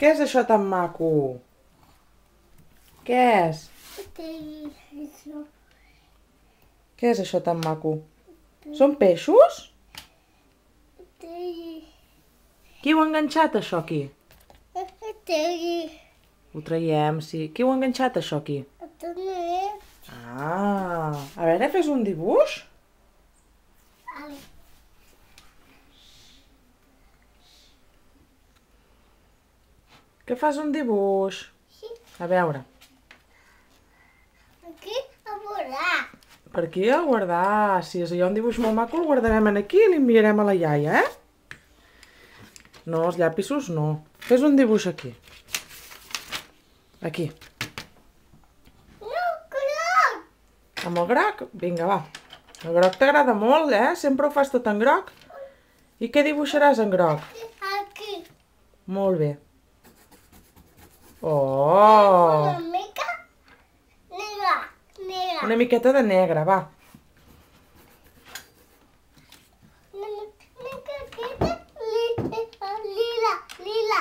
Què és això tan maco? Què és? Què és això tan maco? Són peixos? Qui ho ha enganxat, això, aquí? Ho traiem, sí. Qui ho ha enganxat, això, aquí? Ah, a veure, fes un dibuix. Que fas un dibuix? A veure. Aquí a volar. Per aquí a guardar. Si hi ha un dibuix molt maco, el guardarem aquí i l'enviarem a la iaia, eh? No, els llapisos no. Fes un dibuix aquí. Aquí. No, groc. Amb el groc? Vinga, va. El groc t'agrada molt, eh? Sempre ho fas tot en groc. I què dibuixaràs en groc? Aquí. Molt bé. Oh! Una mica negra. Una miqueta de negre, va. Una miqueta lila.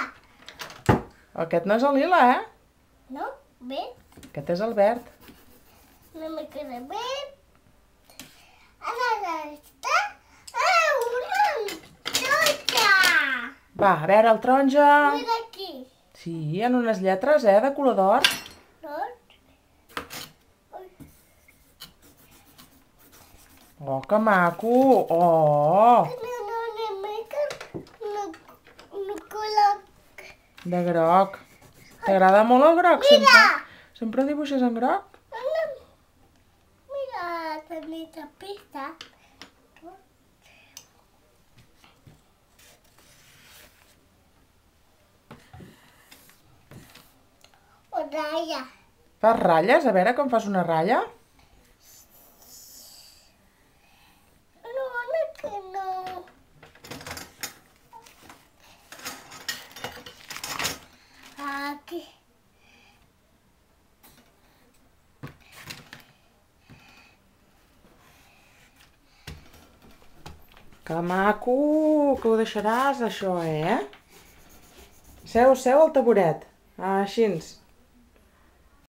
Aquest no és el lila, eh? No? Bé? Aquest és el verd. Una mica de verd. Ara està. Una taronja. Va, a veure, el taronja... Mira aquí. Sí, hi ha unes lletres, de color d'or. Oh, que maco! Oh! Una mica un color. De groc. T'agrada molt el groc? Mira! Sempre dibuixes en groc? Mira, tanta pista. O ratlla. Fas ratlles? A veure com fas una ratlla. No, que no. Aquí. Que maco! Que ho deixaràs, això, eh? Seu al taburet. Així.